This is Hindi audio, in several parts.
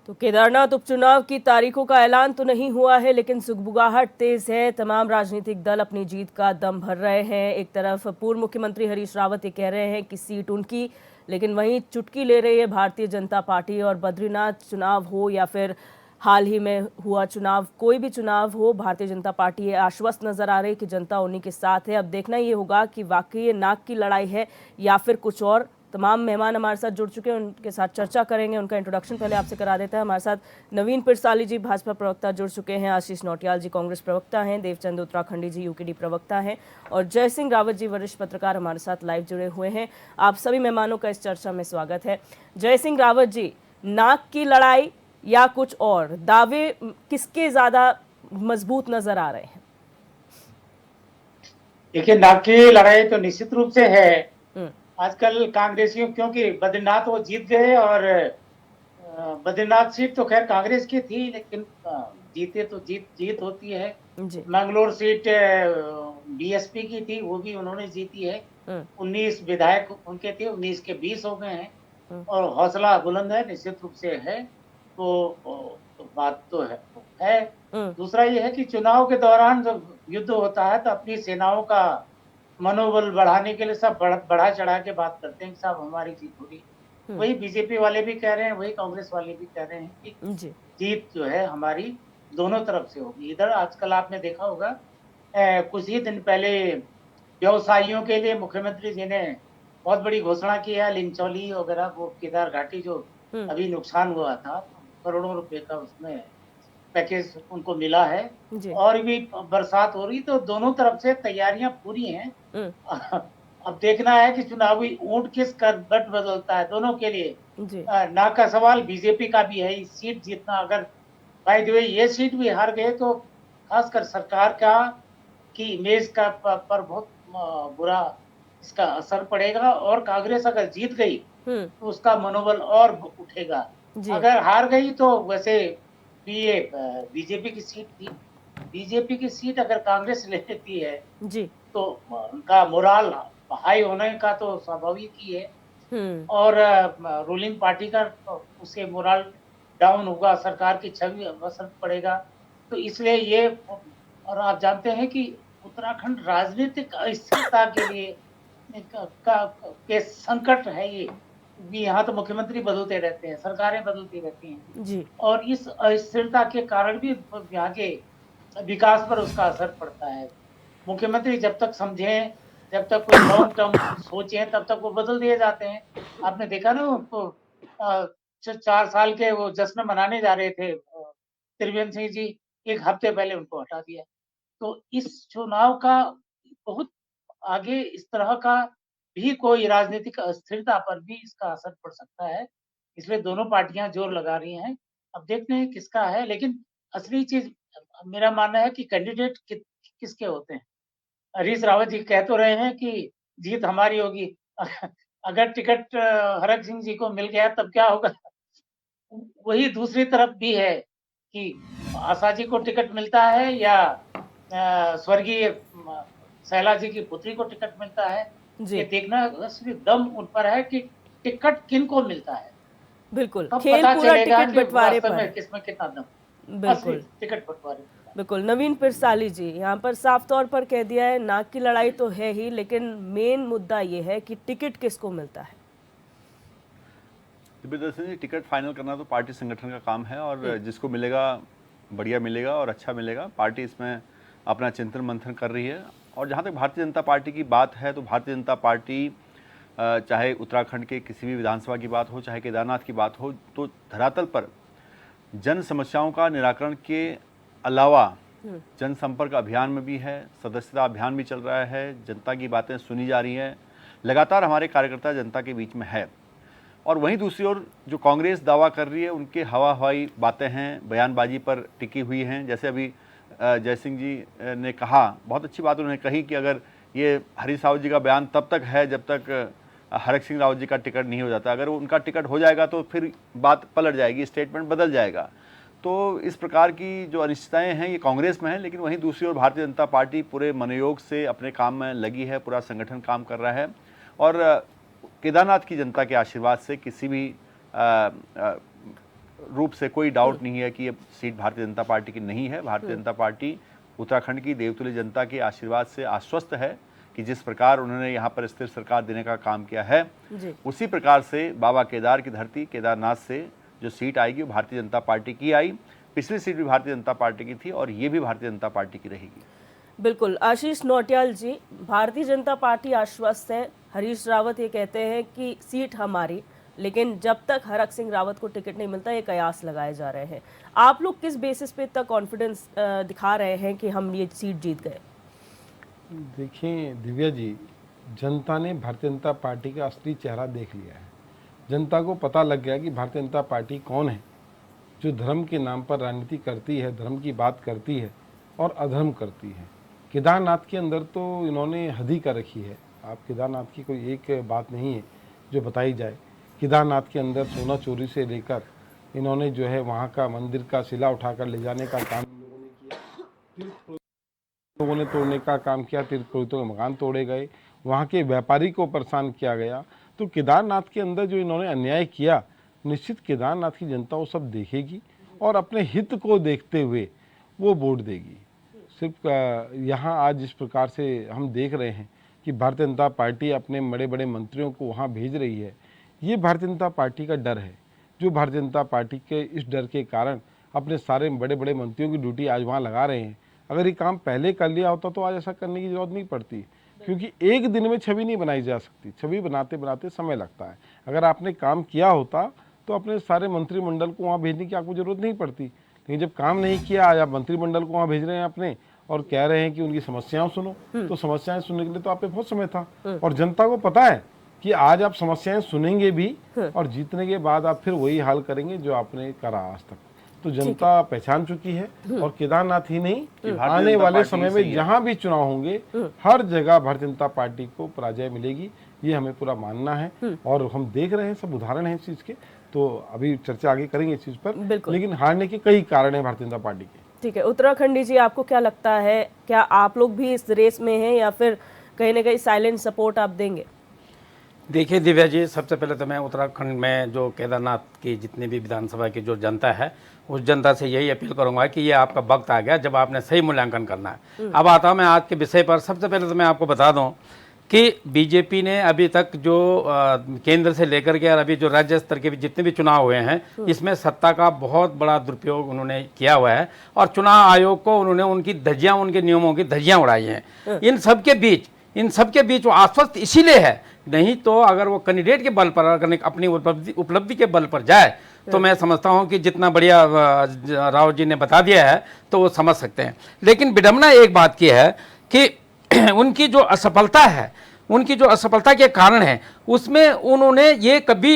तो केदारनाथ उपचुनाव की तारीखों का ऐलान तो नहीं हुआ है, लेकिन सुगबुगाहट तेज है। तमाम राजनीतिक दल अपनी जीत का दम भर रहे हैं। एक तरफ पूर्व मुख्यमंत्री हरीश रावत ये कह रहे हैं कि सीट उनकी, लेकिन वहीं चुटकी ले रही है भारतीय जनता पार्टी। और बद्रीनाथ चुनाव हो या फिर हाल ही में हुआ चुनाव, कोई भी चुनाव हो, भारतीय जनता पार्टी ये आश्वस्त नजर आ रही है कि जनता उन्हीं के साथ है। अब देखना ये होगा कि वाकई ये नाक की लड़ाई है या फिर कुछ और। तमाम मेहमान हमारे साथ जुड़ चुके हैं, उनके साथ चर्चा करेंगे। उनका इंट्रोडक्शन पहले आपसे करा देता है। हमारे साथ नवीन पिरसाली जी भाजपा प्रवक्ता जुड़ चुके हैं, आशीष नौटियाल जी कांग्रेस प्रवक्ता हैं, देवचंद उत्तराखंडी जी यूकेडी प्रवक्ता हैं और जय सिंह रावत जी वरिष्ठ पत्रकार हमारे साथ लाइव जुड़े हुए हैं। आप सभी मेहमानों का इस चर्चा में स्वागत है। जय सिंह रावत जी, नाक की लड़ाई या कुछ और, दावे किसके ज्यादा मजबूत नजर आ रहे हैं? देखिए, नाक की लड़ाई तो निश्चित रूप से है। हम्म। आजकल कांग्रेसियों, क्योंकि बद्रीनाथ वो जीत गए और बद्रीनाथ सीट तो खैर कांग्रेस की थी, लेकिन जीते तो जीत जीत होती है। जी। मैंगलोर सीट बीएसपी की थी, वो भी उन्होंने जीती है। हम्म। 19 विधायक उनके थे, 19 के 20 हो गए हैं हम्म। और हौसला बुलंद है, निश्चित रूप से है। तो बात तो है। हम्म। दूसरा ये है कि चुनाव के दौरान जब युद्ध होता है तो अपनी सेनाओं का मनोबल बढ़ाने के लिए सब बढ़ा चढ़ा के बात करते हैं कि साहब हमारी जीत होगी। हम्म। वही बीजेपी वाले भी कह रहे हैं, वही कांग्रेस वाले भी कह रहे हैं कि जी। जीत जो है हमारी दोनों तरफ से होगी। इधर आजकल आपने देखा होगा, कुछ ही दिन पहले व्यवसायियों के लिए मुख्यमंत्री जी ने बहुत बड़ी घोषणा की है। लिंचौली वगैरह, वो केदार घाटी जो हम्म। अभी नुकसान हुआ था, करोड़ों रुपए का उसमें पैकेज उनको मिला है। जी। और भी बरसात हो रही, तो दोनों तरफ से तैयारियां पूरी हैं। हम्म। अब देखना है कि चुनावी ऊंट किस कर गठ बदलता है दोनों के लिए। जी। ना का सवाल बीजेपी का भी है, इस सीट जीतना। अगर बाय द वे ये सीट भी हार गए तो खासकर सरकार का की इमेज का पर बहुत बुरा इसका असर पड़ेगा। और कांग्रेस अगर जीत गई हम्म। तो उसका मनोबल और उठेगा। जी। अगर हार गई तो वैसे भी ये बीजेपी की सीट थी। बीजेपी की सीट अगर कांग्रेस ले लेती है जी। तो उनका मोराल हाई होने का तो स्वाभाविक ही है। हम्म। और रूलिंग पार्टी का उससे मोरल डाउन होगा, सरकार की छवि असर पड़ेगा। तो इसलिए ये, और आप जानते हैं कि उत्तराखंड राजनीतिक अस्थिरता के लिए के संकट है ये। यहाँ तो मुख्यमंत्री बदलते रहते हैं, सरकारें बदलती रहती हैं जी। और इस अस्थिरता के कारण भी यहाँ के विकास पर उसका असर पड़ता है। मुख्यमंत्री जब तक समझें, जब तक कोई लॉन्ग टर्म सोचें, तब तक वो बदल दिए जाते हैं। आपने देखा ना, वो 4 साल के वो जश्न मनाने जा रहे थे त्रिवेंद्र सिंह जी, एक हफ्ते पहले उनको हटा दिया। तो इस चुनाव का बहुत आगे इस तरह का भी कोई राजनीतिक अस्थिरता पर भी इसका असर पड़ सकता है। इसलिए दोनों पार्टियां जोर लगा रही हैं। अब देखते हैं किसका है, लेकिन असली चीज मेरा मानना है कि कैंडिडेट किसके होते हैं। हरीश रावत जी कह तो रहे हैं कि जीत हमारी होगी। अगर टिकट हरक सिंह जी को मिल गया तब क्या होगा? वही दूसरी तरफ भी है कि आशा जी को टिकट मिलता है या स्वर्गीय शैला जी की पुत्री को टिकट मिलता है। ये जी। देखना सिर्फ दम उन पर है कि टिकट किनको मिलता है। बिल्कुल, तब खेल पता पूरा चलेगा टिकट कि बंटवारे वास्तव पर में है। किसमें कितना दम। असली बिल्कुल। टिकट बंटवारे पर है। बिल्कुल, नवीन पिरसाली जी, यहाँ पर साफ तौर पर कह दिया है, नाक की लड़ाई तो है ही, लेकिन मेन मुद्दा ये है कि टिकट किसको मिलता है। जबरदस्ती जी, टिकट फाइनल करना तो पार्टी संगठन का काम है और हम्म। जिसको मिलेगा बढ़िया मिलेगा और अच्छा मिलेगा। पार्टी इसमें अपना चिंतन मंथन कर रही है। और जहाँ तक भारतीय जनता पार्टी की बात है तो भारतीय जनता पार्टी चाहे उत्तराखंड के किसी भी विधानसभा की बात हो, चाहे केदारनाथ की बात हो, तो धरातल पर जन समस्याओं का निराकरण के अलावा जनसंपर्क अभियान में भी है, सदस्यता अभियान भी चल रहा है, जनता की बातें सुनी जा रही हैं, लगातार हमारे कार्यकर्ता जनता के बीच में है। और वहीं दूसरी ओर जो कांग्रेस दावा कर रही है, उनके हवा हवाई बातें हैं, बयानबाजी पर टिकी हुई हैं। जैसे अभी जयसिंह जी ने कहा, बहुत अच्छी बात उन्होंने कही कि अगर ये हरीश रावत जी का बयान तब तक है जब तक हरक सिंह रावत जी का टिकट नहीं हो जाता। अगर उनका टिकट हो जाएगा तो फिर बात पलट जाएगी, स्टेटमेंट बदल जाएगा। तो इस प्रकार की जो अनिश्चितताएं हैं ये कांग्रेस में है, लेकिन वहीं दूसरी ओर भारतीय जनता पार्टी पूरे मनोयोग से अपने काम में लगी है, पूरा संगठन काम कर रहा है। और केदारनाथ की जनता के आशीर्वाद से किसी भी रूप से कोई डाउट नहीं है कि ये सीट भारतीय जनता पार्टी की नहीं है। भारतीय जनता पार्टी उत्तराखंड की देवतुल्य जनता के आशीर्वाद से आश्वस्त है कि जिस प्रकार उन्होंने यहाँ पर स्थिर सरकार देने का काम किया है, उसी प्रकार से बाबा केदार की धरती केदारनाथ से जो सीट आएगी वो भारतीय जनता पार्टी की आई। पिछली सीट भी भारतीय जनता पार्टी की थी और ये भी भारतीय जनता पार्टी की रहेगी। बिल्कुल। आशीष नौटियाल जी, भारतीय जनता पार्टी आश्वस्त है। हरीश रावत ये कहते हैं कि सीट हमारी, लेकिन जब तक हरक सिंह रावत को टिकट नहीं मिलता ये कयास लगाए जा रहे हैं। आप लोग किस बेसिस पे इतना कॉन्फिडेंस दिखा रहे हैं कि हम ये सीट जीत गए? देखिए दिव्या जी, जनता ने भारतीय जनता पार्टी का असली चेहरा देख लिया है। जनता को पता लग गया कि भारतीय जनता पार्टी कौन है, जो धर्म के नाम पर राजनीति करती है, धर्म की बात करती है और अधर्म करती है। केदारनाथ के अंदर तो इन्होंने हद ही कर रखी है। आप केदारनाथ की कोई एक बात नहीं है जो बताई जाए। केदारनाथ के अंदर सोना चोरी से लेकर इन्होंने जो है वहाँ का मंदिर का शिला उठाकर ले जाने का काम लोगों ने तोड़ने का काम किया। तीर्थ पुरोहितों के मकान तोड़े गए, वहाँ के व्यापारी को परेशान किया गया। तो केदारनाथ के अंदर जो इन्होंने अन्याय किया, निश्चित केदारनाथ की जनता वो सब देखेगी और अपने हित को देखते हुए वो वोट देगी। सिर्फ यहाँ आज जिस प्रकार से हम देख रहे हैं कि भारतीय जनता पार्टी अपने बड़े बड़े मंत्रियों को वहाँ भेज रही है, ये भारतीय जनता पार्टी का डर है। जो भारतीय जनता पार्टी के इस डर के कारण अपने सारे बड़े बड़े मंत्रियों की ड्यूटी आज वहाँ लगा रहे हैं। अगर ये काम पहले कर लिया होता तो आज ऐसा करने की जरूरत नहीं पड़ती, क्योंकि एक दिन में छवि नहीं बनाई जा सकती। छवि बनाते बनाते समय लगता है। अगर आपने काम किया होता तो अपने सारे मंत्रिमंडल को वहाँ भेजने की आपको जरूरत नहीं पड़ती। लेकिन जब काम नहीं किया, आज आप मंत्रिमंडल को वहाँ भेज रहे हैं अपने और कह रहे हैं कि उनकी समस्याएं सुनो, तो समस्याएं सुनने के लिए तो आप पे बहुत समय था। और जनता को पता है कि आज आप समस्याएं सुनेंगे भी और जीतने के बाद आप फिर वही हाल करेंगे जो आपने करा आज तक। तो जनता पहचान चुकी है और केदारनाथ ही नहीं, आने वाले समय में जहां भी चुनाव होंगे हर जगह भारतीय जनता पार्टी को पराजय मिलेगी, ये हमें पूरा मानना है। और हम देख रहे हैं, सब उदाहरण है इस चीज के। तो अभी चर्चा आगे करेंगे इस चीज पर, लेकिन हारने के कई कारण है भारतीय जनता पार्टी के। ठीक है, उत्तराखंडी जी, आपको क्या लगता है, क्या आप लोग भी इस रेस में हैं या फिर कहीं ना कहीं साइलेंट सपोर्ट आप देंगे? देखिए दिव्या जी, सबसे पहले तो मैं उत्तराखंड में जो केदारनाथ की जितनी भी विधानसभा की जो जनता है, उस जनता से यही अपील करूंगा कि ये आपका वक्त आ गया जब आपने सही मूल्यांकन करना है। अब आता हूँ मैं आज के विषय पर। सबसे पहले तो मैं आपको बता दूं कि बीजेपी ने अभी तक जो केंद्र से लेकर के और अभी जो राज्य स्तर के भी जितने भी चुनाव हुए हैं, इसमें सत्ता का बहुत बड़ा दुरुपयोग उन्होंने किया हुआ है और चुनाव आयोग को उन्होंने उनकी धज्जियां, उनके नियमों की धज्जियां उड़ाई हैं। इन सबके बीच वो आश्वस्त इसीलिए है, नहीं तो अगर वो कैंडिडेट के बल पर, अगर अपनी उपलब्धि के बल पर जाए तो मैं समझता हूं कि जितना बढ़िया रावत जी ने बता दिया है तो वो समझ सकते हैं। लेकिन विडंबना एक बात की है कि उनकी जो असफलता है, उनकी जो असफलता के कारण है, उसमें उन्होंने ये कभी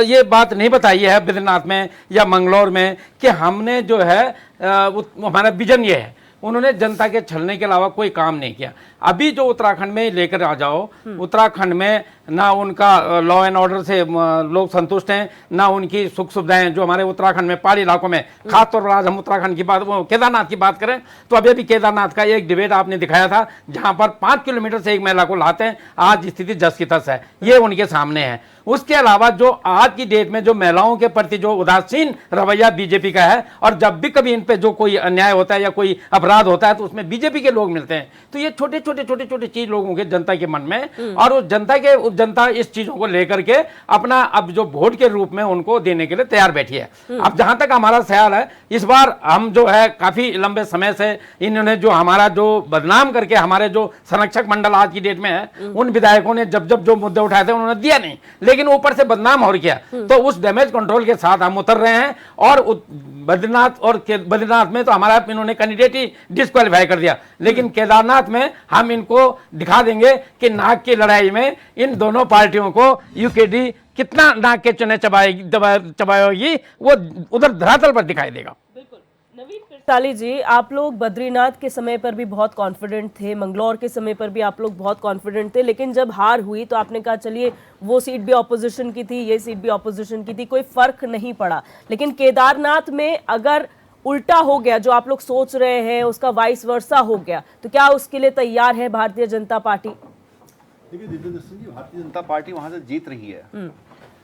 ये बात नहीं बताई है बद्रीनाथ में या मंगलौर में कि हमने जो है हमारा विजन ये है। उन्होंने जनता के छलने के अलावा कोई काम नहीं किया। अभी जो उत्तराखंड में लेकर आ जाओ, उत्तराखंड में ना उनका लॉ एंड ऑर्डर से लोग संतुष्ट हैं, ना उनकी सुख सुविधाएं जो हमारे उत्तराखंड में पहाड़ी इलाकों में, खासतौर पर आज हम उत्तराखंड की बात, वो केदारनाथ की बात करें तो अभी केदारनाथ का एक डिबेट आपने दिखाया था जहां पर 5 किलोमीटर से एक महिला को लाते हैं। आज स्थिति जस की तस है, ये उनके सामने है। उसके अलावा जो आज की डेट में जो महिलाओं के प्रति जो उदासीन रवैया बीजेपी का है, और जब भी कभी इन पे जो कोई अन्याय होता है या कोई अपराध होता है तो उसमें बीजेपी के लोग मिलते हैं। तो ये छोटे छोटे चीज लोगों के जनता के मन में, और उस जनता इस चीजों को लेकर के अपना अब जो वोट के रूप में उनको देने के लिए तैयार बैठी है। अब जहां तक हमारा ख्याल है, इस बार हम जो है काफी लंबे समय से इन्होंने जो हमारा जो बदनाम करके हमारे जो संरक्षक मंडल आज की डेट में है, उन विधायकों ने जब जो मुद्दे उठाए थे उन्होंने दिया नहीं, लेकिन ऊपर से बदनाम हो किया। तो उस डैमेज कंट्रोल के साथ हम उतर रहे हैं और बद्रीनाथ में तो हमारा इन्होंने कैंडिडेट ही डिस्क्वालीफाई कर दिया, लेकिन केदारनाथ में हम इनको दिखा देंगे कि नाक की लड़ाई में इन दोनों पार्टियों को यूकेडी कितना नाक के चने चबाएगी वो उधर धरातल पर दिखाई देगा। नवीन पिरसाली जी, आप लोग बद्रीनाथ के समय पर भी बहुत कॉन्फिडेंट थे, मंगलौर के समय पर भी आप लोग बहुत कॉन्फिडेंट थे, लेकिन जब हार हुई तो आपने कहा चलिए वो सीट भी ऑपोजिशन की थी, ये सीट भी ऑपोजिशन की थी, कोई फर्क नहीं पड़ा। लेकिन केदारनाथ में अगर उल्टा हो गया, जो आप लोग सोच रहे हैं उसका वाइस वर्सा हो गया, तो क्या उसके लिए तैयार है भारतीय जनता पार्टी? देखिए जितेंद्र सिंह जी, भारतीय जनता पार्टी वहां से जीत रही है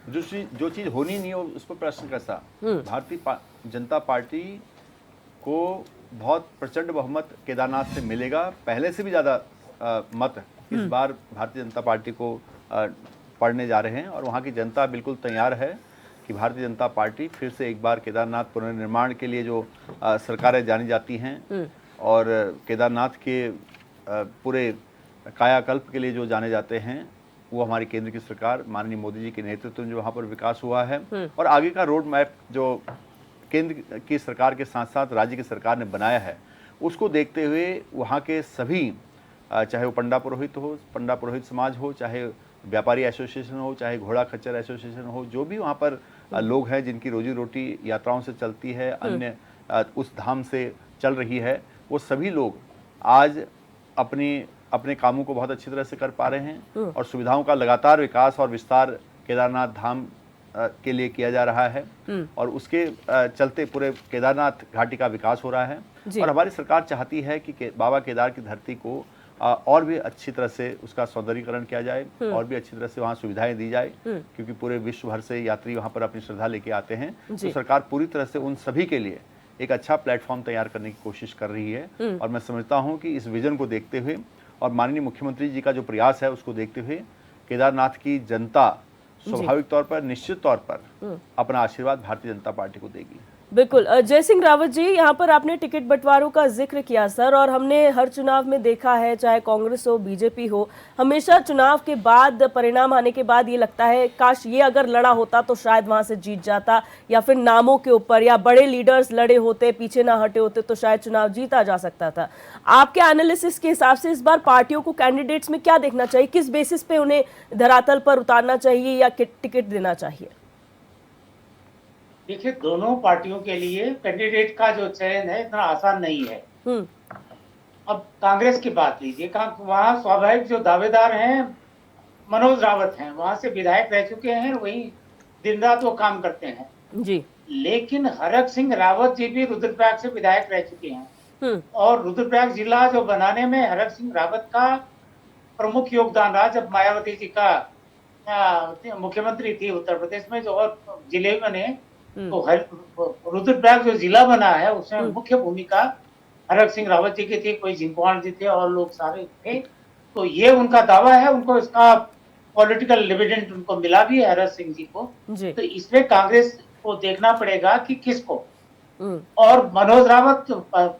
जो चीज़ होनी नहीं हो उस पर प्रश्न कैसा। जनता पार्टी को बहुत प्रचंड बहुमत केदारनाथ से मिलेगा, पहले से भी ज़्यादा मत इस बार भारतीय जनता पार्टी को पड़ने जा रहे हैं और वहाँ की जनता बिल्कुल तैयार है कि भारतीय जनता पार्टी फिर से एक बार केदारनाथ पुनर्निर्माण के लिए जो सरकारें जानी जाती हैं और केदारनाथ के पूरे कायाकल्प के लिए जो जाने जाते हैं, वो हमारी केंद्र की सरकार माननीय मोदी जी के नेतृत्व में जो वहाँ पर विकास हुआ है और आगे का रोड मैप जो केंद्र की सरकार के साथ साथ राज्य की सरकार ने बनाया है, उसको देखते हुए वहाँ के सभी, चाहे वो पंडा पुरोहित समाज हो, चाहे व्यापारी एसोसिएशन हो, चाहे घोड़ा खच्चर एसोसिएशन हो, जो भी वहाँ पर लोग हैं जिनकी रोजी रोटी यात्राओं से चलती है, अन्य उस धाम से चल रही है, वो सभी लोग आज अपने कामों को बहुत अच्छी तरह से कर पा रहे हैं और सुविधाओं का लगातार विकास और विस्तार केदारनाथ धाम के लिए किया जा रहा है और उसके चलते पूरे केदारनाथ घाटी का विकास हो रहा है और हमारी सरकार चाहती है कि बाबा केदार की धरती को और भी अच्छी तरह से उसका सौंदर्यीकरण किया जाए और भी अच्छी तरह से वहाँ सुविधाएं दी जाए, क्योंकि पूरे विश्व भर से यात्री वहाँ पर अपनी श्रद्धा लेके आते हैं। तो सरकार पूरी तरह से उन सभी के लिए एक अच्छा प्लेटफॉर्म तैयार करने की कोशिश कर रही है और मैं समझता हूँ कि इस विजन को देखते हुए और माननीय मुख्यमंत्री जी का जो प्रयास है उसको देखते हुए केदारनाथ की जनता स्वाभाविक तौर पर, निश्चित तौर पर अपना आशीर्वाद भारतीय जनता पार्टी को देगी। बिल्कुल। जय सिंह रावत जी, यहाँ पर आपने टिकट बंटवारों का जिक्र किया सर, और हमने हर चुनाव में देखा है, चाहे कांग्रेस हो बीजेपी हो, हमेशा चुनाव के बाद, परिणाम आने के बाद ये लगता है काश ये अगर लड़ा होता तो शायद वहां से जीत जाता, या फिर नामों के ऊपर या बड़े लीडर्स लड़े होते, पीछे ना हटे होते तो शायद चुनाव जीता जा सकता था। आपके एनालिसिस के हिसाब से इस बार पार्टियों को कैंडिडेट्स में क्या देखना चाहिए, किस बेसिस पे उन्हें धरातल पर उतारना चाहिए या टिकट देना चाहिए? देखिए, दोनों पार्टियों के लिए कैंडिडेट का जो चयन है इतना आसान नहीं है। अब कांग्रेस की बात लीजिए, वहाँ स्वाभाविक जो दावेदार हैं मनोज रावत हैं, वहां से विधायक रह चुके हैं, वही दिन रात वो काम करते हैं जी। लेकिन हरक सिंह रावत जी भी रुद्रप्रयाग से विधायक रह चुके हैं और रुद्रप्रयाग जिला जो बनाने में हरक सिंह रावत का प्रमुख योगदान रहा। जब मायावती जी का मुख्यमंत्री थी उत्तर प्रदेश में, जो और जिले बने, तो रुद्रप्रयाग जो जिला बना है उसमें मुख्य भूमिका हरक सिंह रावत जी की थी, कोई जिंकवाण जी थे और लोग सारे थे। तो ये उनका दावा है, उनको इसका पॉलिटिकल डिविडेंड उनको मिला भी है हरक सिंह जी को। तो इसमें कांग्रेस को देखना पड़ेगा कि किसको। और मनोज रावत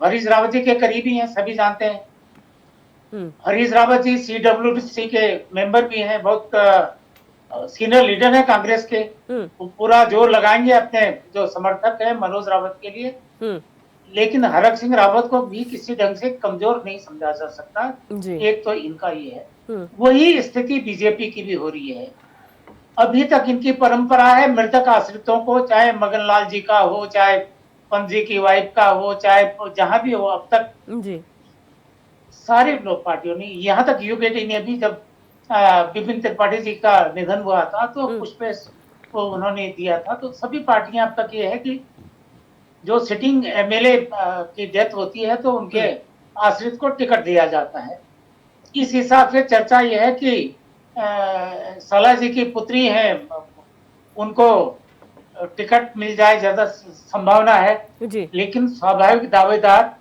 हरीश रावत जी के करीबी हैं, सभी जानते हैं। हरीश रावत जी CWC के मेंबर भी हैं, बहुत सीनियर लीडर है कांग्रेस के। वो पूरा जोर लगाएंगे अपने जो समर्थक है मनोज रावत के लिए। लेकिन हरक सिंह रावत को भी किसी ढंग से कमजोर नहीं समझा जा सकता। एक तो इनका ये है। वही स्थिति बीजेपी की भी हो रही है। अभी तक इनकी परंपरा है मृतक आश्रितों को, चाहे मगन लाल जी का हो, चाहे पंत जी की वाइफ का हो, चाहे जहां भी हो, अब तक सारी लोग पार्टियों ने, यहाँ तक यूकेटी ने भी, जब विपिन त्रिपाठी जी का निधन हुआ था तो पुष्प को उन्होंने दिया था। तो सभी पार्टियां अब तक ये है कि जो सिटिंग MLA की डेथ होती है तो उनके आश्रित को टिकट दिया जाता है। इस हिसाब से चर्चा यह है कि साला जी की पुत्री है, उनको टिकट मिल जाए, ज्यादा संभावना है जी। लेकिन स्वाभाविक दावेदार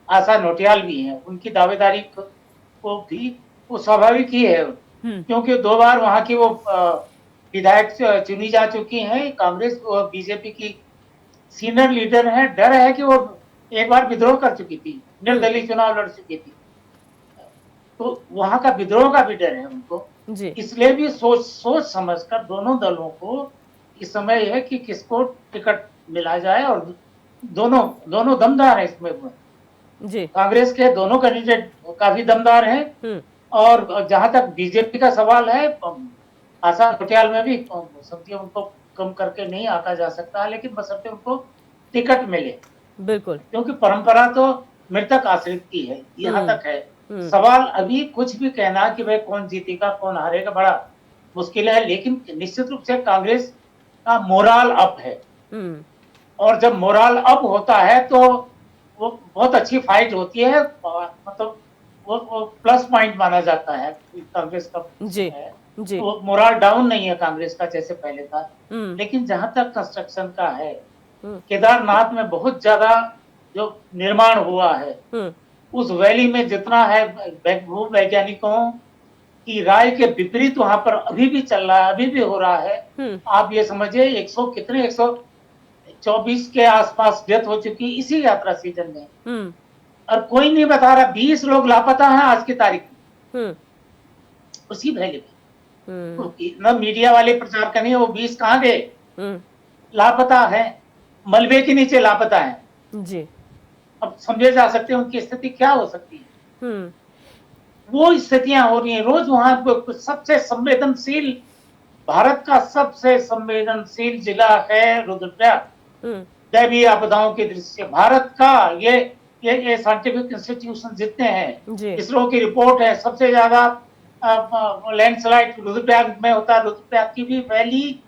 आशा नोटियाल भी हैं, उनकी दावेदारी को भी वो स्वाभाविक ही है, क्योंकि 2 बार वहां की वो विधायक चुनी जा चुकी हैं। कांग्रेस और बीजेपी की सीनियर लीडर हैं, डर है कि वो एक बार विद्रोह कर चुकी थी, निर्दलीय चुनाव लड़ चुकी थी, तो वहां का विद्रोह का भी डर है उनको जी। इसलिए भी सोच समझकर दोनों दलों को इस समय है कि किसको टिकट मिला जाए। और दोनों दमदार है इसमें जी। कांग्रेस के दोनों कैंडिडेट काफी दमदार हैं। और जहां तक बीजेपी का सवाल है, आशा पटियाल में भी समझिए उनको कम करके नहीं आका जा सकता, लेकिन बशर्ते उनको टिकट मिले। बिल्कुल, क्योंकि परंपरा तो मृतक आश्रित की है, यहाँ तक है। सवाल अभी कुछ भी कहना कि भाई कौन जीतेगा कौन हारेगा बड़ा मुश्किल है, लेकिन निश्चित रूप से कांग्रेस का मोराल अप है। और जब मोराल अप होता है तो वो बहुत अच्छी फाइट होती है, मतलब वो प्लस पॉइंट माना जाता है कांग्रेस का जी। जी। वो मोरल डाउन नहीं है कांग्रेस का जैसे पहले था। हम्म। लेकिन जहां तक कंस्ट्रक्शन का है, हम्म। केदारनाथ में बहुत ज्यादा जो निर्माण हुआ है, हम्म। उस वैली में जितना है भू वैज्ञानिकों की राय के विपरीत वहां पर अभी भी चल रहा है, अभी भी हो रहा है। हम्म। आप ये समझिए 124 के आसपास डेथ हो चुकी इसी यात्रा सीजन में, हम्म। और कोई नहीं बता रहा। 20 लोग लापता हैं आज की तारीख में हम्म। उसी वैली में। हम्म। तो इतना मीडिया वाले प्रचार करेंगे, वो 20 कहाँ गए? हम्म। लापता है, मलबे के नीचे लापता है। जी। अब समझे जा सकते हैं उनकी स्थिति क्या हो सकती है। हम्म। वो स्थितियां हो रही हैं रोज वहां पर। सबसे संवेदनशील, भारत का सबसे संवेदनशील जिला है रुद्रप्रयाग, हम्म। दैवीय आपदाओं की दृष्टि से। भारत का ये साइंटिफिक इंस्टीट्यूशन जितने हैं, जी। इसरो की रिपोर्ट है, सबसे ज्यादा लैंडस्लाइड रुद्रप्रयाग में होता है। रुद्रप्रयाग की भी वैली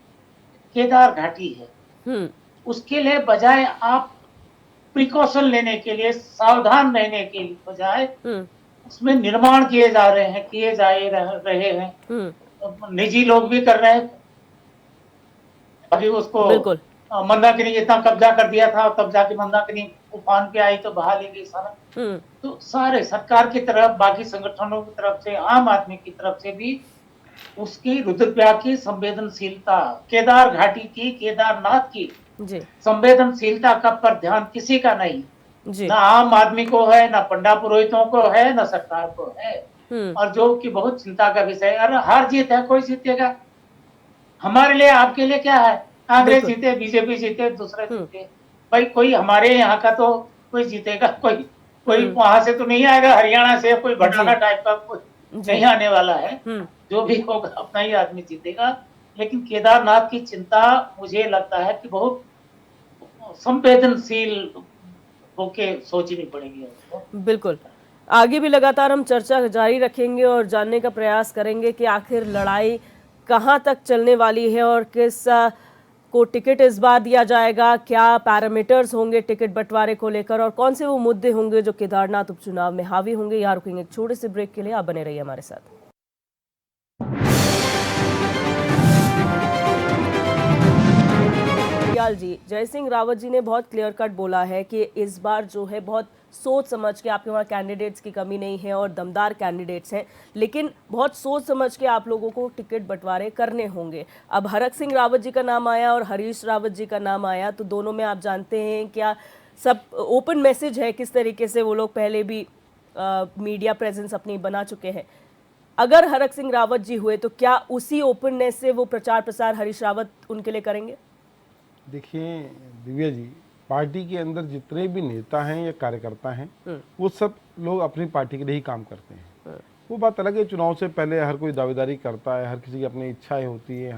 केदार घाटी है। हम्म। उसके लिए बजाय आप प्रिकॉशन लेने के लिए, सावधान रहने के लिए बजाय हम्म। उसमें निर्माण किए जा रहे हैं, किए जा रहे हैं। हम्म। निजी लोग भी कर रहे हैं। अभी उसको बिल्कुल। मंदाकिनी इतना कब्जा कर दिया था, तब जाके मंदाकिनी उफान पे आई तो बहा ले गई सारा। हम्म। तो सारे सरकार की तरफ, बाकी संगठनों की तरफ से, आम आदमी की तरफ से भी उसकी रुद्रप्रयाग की संवेदनशीलता, केदार घाटी की, केदारनाथ की जी। संवेदनशीलता का पर ध्यान किसी का नहीं, जी। ना आम आदमी को है, ना पंडा पुरोहितों को है, ना सरकार को है। हम्म। और जो कि बहुत चिंता का विषय है। अरे हार जीत है, कोई जीतेगा। हमारे लिए, आपके लिए क्या है? कांग्रेस बिल्कुल। जीते, बीजेपी जीते, दूसरे हम्म। जीते, भाई कोई हमारे यहाँ का तो कोई जीतेगा। कोई हम्म। वहां से तो नहीं आएगा, हरियाणा से कोई भटाना जी। टाइप का कोई जी। नहीं आने वाला है। हम्म। जो भी होगा अपना ही आदमी जीतेगा। लेकिन केदारनाथ की चिंता मुझे लगता है कि बहुत संवेदनशील होके सोचनी पड़ेगी उसको। बिल्कुल। आगे भी लगातार हम चर्चा जारी रखेंगे और जानने का प्रयास करेंगे कि आखिर लड़ाई कहां तक चलने वाली है और किस को टिकट इस बार दिया जाएगा, क्या पैरामीटर्स होंगे टिकट बंटवारे को लेकर और कौन से वो मुद्दे होंगे जो केदारनाथ उपचुनाव में हावी होंगे। यहाँ रुकेंगे एक छोटे से ब्रेक के लिए, आप बने रहिए हमारे साथ। जी, जयसिंह रावत जी ने बहुत क्लियर कट बोला है कि इस बार जो है बहुत सोच समझ के, आपके वहाँ कैंडिडेट्स की कमी नहीं है और दमदार कैंडिडेट्स हैं, लेकिन बहुत सोच समझ के आप लोगों को टिकट बंटवारे करने होंगे। अब हरक सिंह रावत जी का नाम आया और हरीश रावत जी का नाम आया, तो दोनों में आप जानते हैं क्या सब ओपन मैसेज है, किस तरीके से वो लोग पहले भी मीडिया प्रेजेंस अपनी बना चुके हैं। अगर हरक सिंह रावत जी हुए तो क्या उसी ओपननेस से वो प्रचार प्रसार हरीश रावत उनके लिए करेंगे? देखिए दिव्या जी, पार्टी के अंदर जितने भी नेता हैं या कार्यकर्ता हैं, वो सब लोग अपनी पार्टी के लिए ही काम करते हैं। वो बात अलग है, चुनाव से पहले हर कोई दावेदारी करता है, हर किसी की अपनी इच्छाएं होती हैं,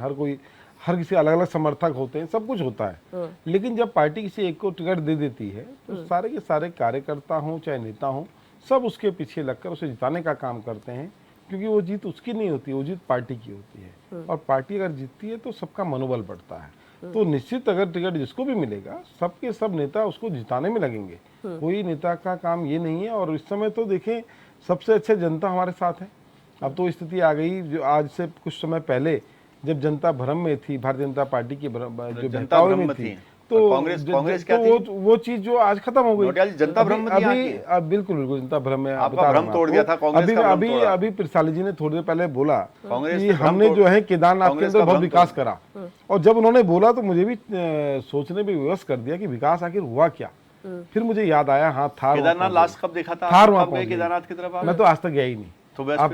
हर किसी अलग अलग समर्थक होते हैं, सब कुछ होता है। लेकिन जब पार्टी किसी एक को टिकट दे देती है तो सारे के सारे कार्यकर्ता हों चाहे नेता हों, सब उसके पीछे लगकर उसे जिताने का काम करते हैं, क्योंकि वो जीत उसकी नहीं होती, वो जीत पार्टी की होती है। और पार्टी अगर जीतती है तो सबका मनोबल बढ़ता है। तो निश्चित अगर टिकट जिसको भी मिलेगा, सबके सब नेता उसको जिताने में लगेंगे। कोई नेता का काम ये नहीं है। और इस समय तो देखें, सबसे अच्छे जनता हमारे साथ है। अब तो स्थिति आ गई जो आज से कुछ समय पहले जब जनता भ्रम में थी, भारतीय जनता पार्टी की जो बहकावे में थी, तो कांग्रेस क्या तो वो चीज जो आज खत्म हो गई। जनता भ्रम में थी अभी अब बिल्कुल जनता भ्रम में आपका भ्रम तोड़ दिया था कांग्रेस का। अभी प्रसाद जी ने थोड़ी देर पहले बोला कांग्रेस कि हमने जो है केदारनाथ के अंदर बहुत विकास करा, और जब उन्होंने बोला तो मुझे भी सोचने में विवश कर दिया कि विकास आखिर हुआ क्या। फिर मुझे याद आया, हाँ थार केदारनाथ लास्ट कब देखा था? थार वहां केदारनाथ की तरफ मैं तो आज तक गया ही नहीं। तो बस आप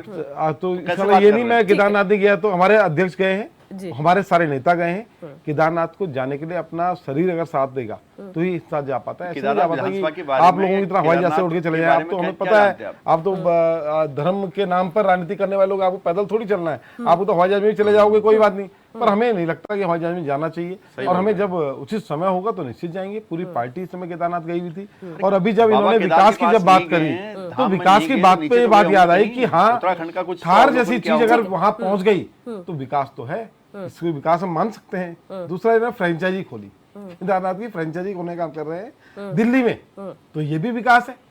तो ये नहीं मैं केदारनाथ नहीं गया, तो हमारे अध्यक्ष गए हैं, हमारे सारे नेता गए हैं। केदारनाथ को जाने के लिए अपना शरीर अगर साथ देगा तो ही साथ जा पाता है। ऐसे नहीं जा पाता कि आप लोगों की तरह हवाई जहाज से उड़ के चले जाए। आप तो हमें पता है, आप तो धर्म के नाम पर राजनीति करने वाले लोग, आपको पैदल थोड़ी चलना है, आपको तो हवाई जहाज में भी चले जाओगे, कोई बात नहीं। पर हमें नहीं लगता कि हवाई जहाज में जाना चाहिए, और हमें जब उचित समय होगा तो निश्चित जाएंगे। पूरी पार्टी इस समय केदारनाथ गई हुई थी, और अभी जब इन्होंने विकास की जब बात करी तो विकास की बात पे बात याद आई कि हाँ, थार जैसी चीज अगर वहां पहुंच गई तो विकास तो है, इसको विकास हम मान सकते हैं। दूसरा इन्होंने फ्रेंचाइजी खोली, केदारनाथ की फ्रेंचाइजी खोलने का काम कर रहे हैं दिल्ली में, तो ये भी विकास है।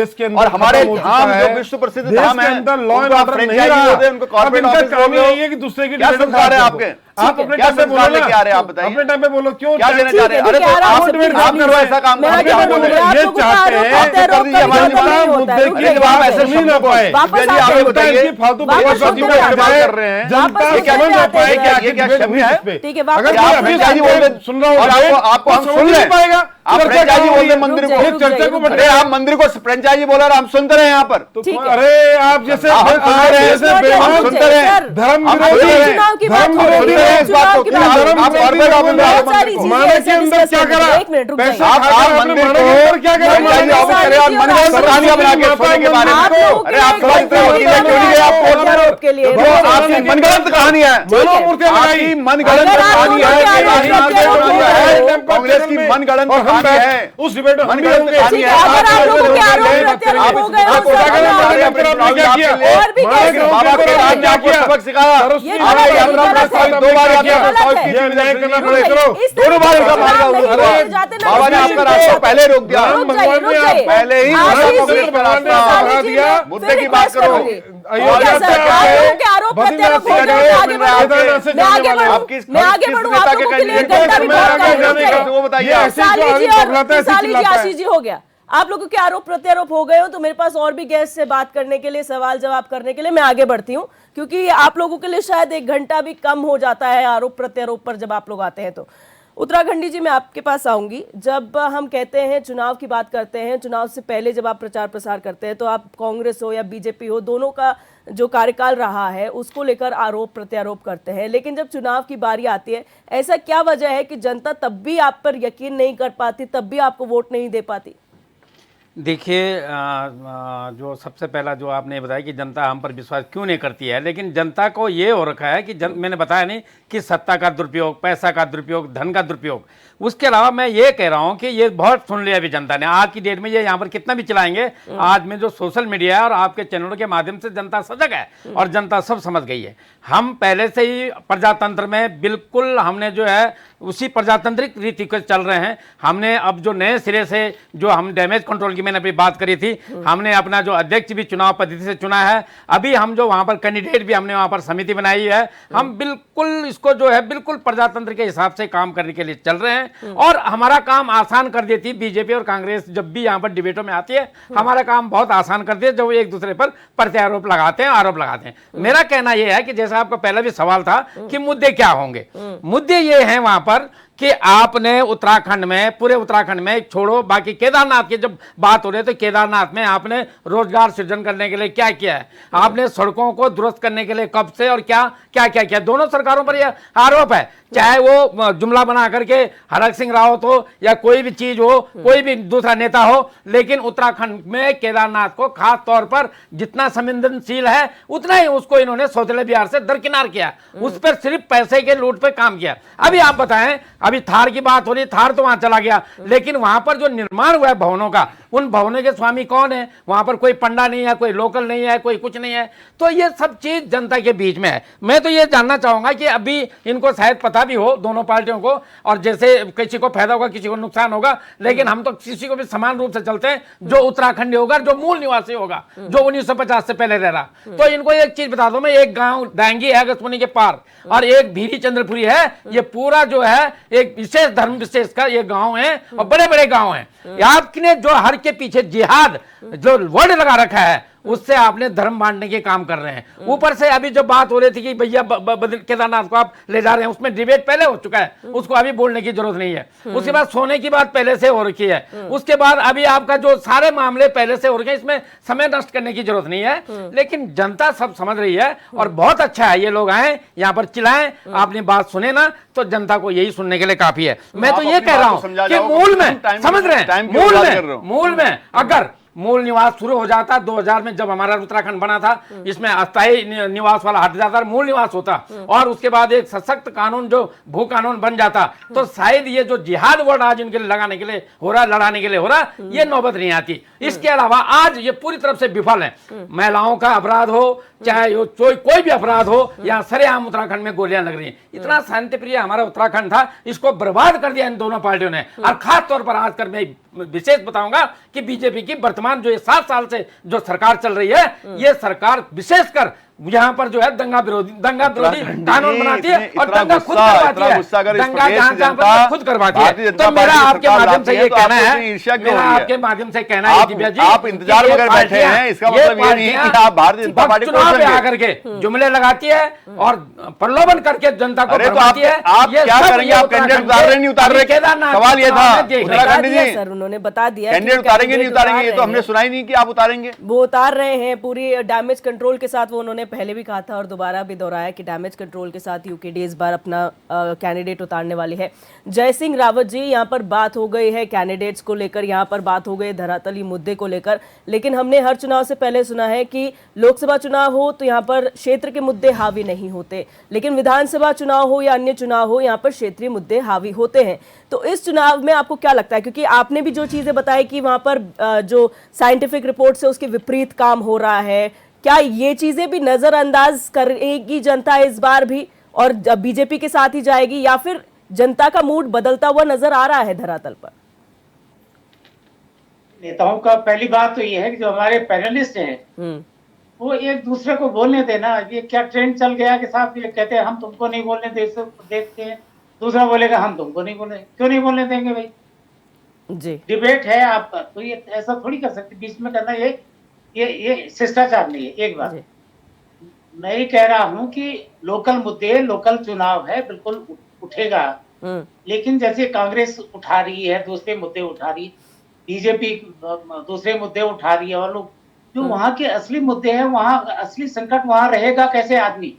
देश के अंदर और हमारे खत्म हो चुका धाम है। जो विश्व प्रसिद्ध देश धाम के है, अंदर लॉ एंड उनको आप ऑर्डर नहीं फ्रेंचाइजी रहा। दे दें, उनको अब कॉर्पोरेट इनका ऑफिस काम दे दो। यही है कि दूसरे की क्या डिबेट संस्कार है खराब आपके? करो। आप अपने क्या टाइम पे बोलो संस्कार ना, लेके आ रहे हैं आप बताइए? अपने टाइम पे बोलो क्यों क्या देना चाह रहे हैं? ठीक है, अरे तो कह रहा आप हूं डिबेट सबकी आप करो जमीन ऐसा है। काम, मेरा आप क्या कहना बोल है, रहे हैं? आप ये लोगों का चाहते आरोप हैं होता है, कर दीजिए, रोकना हमारे नहीं दिमाग होता है, मुद्दे रुक की जाइए, जवाब रुक ऐसे जाइए। सुन ही ना पाए। वापस दिव्या जी, आते आप हैं। ये बताइए, इनकी फालतू वापस बकवास सुनते का हैं, इस्तेमाल वापस कर रहे हैं। वापस जनता सुनते समझ ना हैं, पाए कि आते हैं। आखिर ये क्या डिबेट शब्द हुई है? किस पे। ठीक है, वापस अगर आप कोई आते अपनी हैं। फ्रेंचाइजी बोल बात दें सुन रहा होगा और आपको वो हम समझ सुन नहीं लें, पाएगा। आप फ्रेंचाइजी बोलते हैं मंदिर को, चर्चा को अरे आप मंदिर को फ्रेंचाइजी बोला और हम सुनते रहे यहाँ पर। तो ठीक है। अरे आप जैसे हम सुनते रहे, हम सुनते रहे, धर्म हम विरोधी सुनते रहे, चुनाव की बात हम हो रही सुनते है, रहे इस बात को चुनाव की कि बात हो रही है। आप कॉर्पोरेट ऑफिस में बहुत सारी चीजें माने के अंदर क्या करा, एक मिनट रुक पैसे जाइए। आप मंदिर को क्या करा, फ्रेंचाइजी ऑफिस करे और मनगढ़ंत कहानियां बना के सोने के बारे आप में। लोगों के अरे आप लिए समझते हो कि ये क्यों नहीं गए आप कोर्ट आरोप के लिए में? वो आपकी मनगढ़ंत कहानी है, मनोमूर्तियां लगाई। आपकी मनगढ़ंत अगर आप कहानी लोगों है, के आरोप है, है, कांग्रेस की मनगढ़ंत कहानी है, उस डिबेट में हम भी मनगढ़ंत होंगे। कहानी ठीक है। है, अगर आप लोगों के आरोप आप- प्रत्यारोप हो गए, आप उस क्या पर करें, आप- हमारे अपने चुनाव के आपके लिए और भी हमारे कैसे? बाबा के राज ने आपको सबक सिखाया, ये आपने गलत है, यात्रा ये में गलत है। 2 बार ये यात्रा में गलत 100 है। फीसदी ये न्याय करना में पड़े, चलो। इस दोनों बार तरह इसका से मार्ग नहीं अरे बोले जाते ना, बाबा ने रुक आपका जाइए, रास्ता पहले रोक दिया, रुक जाइए, रुक जाइए। पहले ही आशीष रास्ता जी, कांग्रेस का रास्ता आशीष जी, दिया। मैं मुद्दे फिर की बात रिक्वेस्ट करो। करूंगी। अयोध्या ठीक है से सर, आके आप लोगों के आरोप बद्रीनाथ प्रत्यारोप से हो गए, आके मैं आगे बढ़ूं, केदारनाथ से मैं आगे जाने वाले बढ़ूं, आप किस मैं आगे किस बढ़ूं, नेता आप के लोगों के लिए कैंडिडेट घंटा भी मैं बहुत आगे कम जाने है। का वो बताइए ये आप। ऐसे जो साली जी आगे और बबलाता है, ऐसे साली जी, चिल्लाता है। आशीष जी हो गया। आप लोगों के आरोप प्रत्यारोप हो गए हो तो मेरे पास और भी गेस्ट से बात करने के लिए, सवाल जवाब करने के लिए मैं आगे बढ़ती हूँ, क्योंकि आप लोगों के लिए शायद 1 घंटा भी कम हो जाता है आरोप प्रत्यारोप पर जब आप लोग आते हैं तो। उत्तराखंडी जी, मैं आपके पास आऊंगी। जब हम कहते हैं चुनाव की बात करते हैं, चुनाव से पहले जब आप प्रचार प्रसार करते हैं तो आप कांग्रेस हो या बीजेपी हो, दोनों का जो कार्यकाल रहा है उसको लेकर आरोप प्रत्यारोप करते हैं, लेकिन जब चुनाव की बारी आती है ऐसा क्या वजह है कि जनता तब भी आप पर यकीन नहीं कर पाती, तब भी आपको वोट नहीं दे पाती? देखिए, जो सबसे पहला जो आपने बताया कि जनता हम पर विश्वास क्यों नहीं करती है, लेकिन जनता को ये हो रखा है कि मैंने बताया नहीं कि सत्ता का दुरुपयोग, पैसा का दुरुपयोग, धन का दुरुपयोग। उसके अलावा मैं ये कह रहा हूँ कि ये बहुत सुन लिया अभी जनता ने। आज की डेट में ये यहाँ पर कितना भी चलाएंगे, आज में जो सोशल मीडिया है और आपके चैनलों के माध्यम से जनता सजग है और जनता सब समझ गई है। हम पहले से ही प्रजातंत्र में बिल्कुल हमने जो है उसी प्रजातांत्रिक रीति के चल रहे हैं। हमने अब जो नए सिरे से जो हम डैमेज कंट्रोल की मैंने अभी बात करी थी, हमने अपना जो अध्यक्ष भी चुनाव पद्धति से चुना है। अभी हम जो वहां पर कैंडिडेट भी हमने वहां पर समिति बनाई है। हम बिल्कुल इसको जो है बिल्कुल प्रजातंत्र के हिसाब से काम करने के लिए चल रहे हैं और हमारा काम आसान कर देती बीजेपी और कांग्रेस जब भी यहाँ पर डिबेटों में आती है, हमारा काम बहुत आसान कर दिया, जब एक दूसरे पर प्रत्यारोप लगाते हैं, आरोप लगाते हैं। मेरा कहना यह है कि जैसा आपका पहला भी सवाल था कि मुद्दे क्या होंगे, मुद्दे ये हैं वहां पर कि आपने उत्तराखंड में, पूरे उत्तराखंड में छोड़ो, बाकी केदारनाथ की जब बात हो रही है तो केदारनाथ में आपने रोजगार सृजन करने के लिए क्या किया है? आपने सड़कों को दुरुस्त करने के लिए कब से और क्या क्या क्या किया? दोनों सरकारों पर यह आरोप है, चाहे वो जुमला बना करके हरक सिंह रावत हो या कोई भी चीज हो, कोई भी दूसरा नेता हो, लेकिन उत्तराखंड में केदारनाथ को खास तौर पर जितना संवेदनशील है उतना ही उसको इन्होंने सौतेले बिहार से दरकिनार किया, उस पर सिर्फ पैसे के लूट पर काम किया। अभी आप बताएं, अभी थार की बात हो रही, थार तो वहां चला गया, लेकिन वहां पर जो निर्माण हुआ है भवनों का, उन भवनों के स्वामी कौन है? वहां पर कोई पंडा नहीं है, कोई लोकल नहीं है, कोई कुछ नहीं है। तो ये सब चीज जनता के बीच में है। मैं तो ये जानना चाहूंगा कि अभी इनको शायद पता भी हो दोनों पार्टियों को, और जैसे किसी को फायदा होगा किसी को नुकसान होगा, लेकिन हम तो किसी को भी समान रूप से चलते हैं। जो उत्तराखंडी होगा, जो मूल निवासी होगा, जो 1950 से पहले रह रहा, तो इनको एक चीज बता दो मैं, एक गांव डांगी है अगस्तमुनि के पार और एक भीरी चंद्रपुरी है, ये पूरा जो है एक विशेष धर्म विशेष का ये गांव है और बड़े बड़े गांव हैं। आपने जो हर के पीछे जिहाद जो वर्ड लगा रखा है, उससे आपने धर्म बांटने के काम कर रहे हैं। ऊपर से अभी जो बात हो रही थी कि भैया केदारनाथ को आप ले जा रहे हैं, उसमें डिबेट पहले हो चुका है, उसको अभी बोलने की जरूरत नहीं है। उसके बाद सोने की बात पहले से हो रखी है, उसके बाद अभी आपका जो सारे मामले पहले से हो रखे हैं, इसमें समय नष्ट करने की जरूरत नहीं है। लेकिन जनता सब समझ रही है और बहुत अच्छा है ये लोग आए यहाँ पर चिल्लाएं, आपने बात सुने ना, तो जनता को यही सुनने के लिए काफी है। मैं तो ये कह रहा हूं कि मूल में समझ रहे हैं, मूल में अगर मूल निवास शुरू हो जाता 2000 में जब हमारा उत्तराखंड बना था, इसमें अस्थायी निवास वाला हट जाता, मूल निवास होता और उसके बाद एक सशक्त कानून जो भू कानून बन जाता, तो शायद ये जो जिहाद वर्ड आज इनके लिए लगाने के लिए हो रहा, लड़ाने के लिए हो रहा, ये नौबत नहीं आती। इसके अलावा आज ये पूरी तरफ से विफल है। महिलाओं का अपराध हो, चाहे कोई भी अपराध हो, यहाँ सरेआम उत्तराखंड में गोलियां लग रही हैं। इतना शांतिप्रिय हमारा उत्तराखंड था, इसको बर्बाद कर दिया इन दोनों पार्टियों ने। और खास तौर पर आजकल मैं विशेष बताऊंगा कि बीजेपी की वर्तमान जो 7 साल से जो सरकार चल रही है, ये सरकार विशेषकर यहाँ पर जो है दंगा विरोधी उत्तराखंड कानून जी, बनाती है इतने- और इतना दंगा खुद गुस्सा- करवाती इतना है। गुस्सा अगर इस दंगा प्रदेश जहाँ की जहाँ पर जनता खुद करवाती भारतीय है। जनता तो मेरा पार्टी आपके सरकार माध्यम लाती से है ये तो कहना आपको है, उससे ईर्ष्या क्यों मेरा हो रही है? आपके माध्यम से कहना है दिव्या जी, आप इंतजार कि ये में अगर बैठे पार्टियां- हैं, इसका ये मतलब ये नहीं कि पार्टियां आप भारतीय जनता पार्टी को चुनाव पे चुनेंगे। आकर के जुमले लगाती है और प्रलोभन करके जनता को अरे तो भरमाती है। आप ये क्या सब करेंगे? ये आप कैंडिडेट उत्तराखंड उतार रहे नहीं उतार रहे? अभी केदारनाथ सवाल ये चुनाव था। में देखने बता उत्तराखंड दिया जी, सर, उन्होंने बता दिया कि कैंडिडेट वो उतारेंगे नहीं कैंडिडेट उतारेंगे, ये तो उतार हमने रहे सुना ही नहीं कि आप उतारेंगे। वो उतार रहे हैं पूरी डैमेज कंट्रोल के साथ। वो उन्होंने पहले भी कहा था और दोबारा भी दोहराया कि डैमेज कंट्रोल के साथ यूकेडी इस बार अपना कैंडिडेट उतारने वाली है। जय सिंह रावत जी, यहाँ पर बात हो गई है कैंडिडेट्स को लेकर, यहाँ पर बात हो गई धरातली मुद्दे को लेकर, लेकिन हमने हर चुनाव से पहले सुना है कि लोकसभा चुनाव हो तो यहाँ पर क्षेत्र के मुद्दे हावी नहीं होते, लेकिन विधानसभा चुनाव हो या अन्य चुनाव हो यहाँ पर क्षेत्रीय मुद्दे हावी होते हैं। तो इस चुनाव में आपको क्या लगता है, क्योंकि आपने भी जो चीजें बताई कि वहां पर जो साइंटिफिक रिपोर्ट से उसके विपरीत काम हो रहा है, क्या ये चीजें भी नजरअंदाज करेगी जनता इस बार भी और बीजेपी के साथ ही जाएगी, या फिर जनता का मूड बदलता हुआ नजर आ रहा है धरातल पर? नेताओं का पहली बात तो ये है कि जो हमारे पैनलिस्ट हैं वो एक दूसरे को बोलने देना। ये क्या ट्रेंड चल गया कि साहब ये कहते हैं हम तुमको नहीं बोलने देखते हैं, दूसरा बोलेगा हम तुमको नहीं बोलने, क्यों नहीं बोलने देंगे भाई? जी, डिबेट है आपका, तो ये ऐसा थोड़ी कर सकते बीच में करना। ये शिष्टाचार नहीं है। एक बात जी। मैं ये कह रहा हूं कि लोकल मुद्दे, लोकल चुनाव है, बिल्कुल उठेगा, लेकिन जैसे कांग्रेस उठा रही है, दूसरे मुद्दे उठा रही है, बीजेपी दूसरे मुद्दे उठा रही है, और लोग जो वहां के असली मुद्दे हैं, वहां असली संकट वहां रहेगा कैसे आदमी?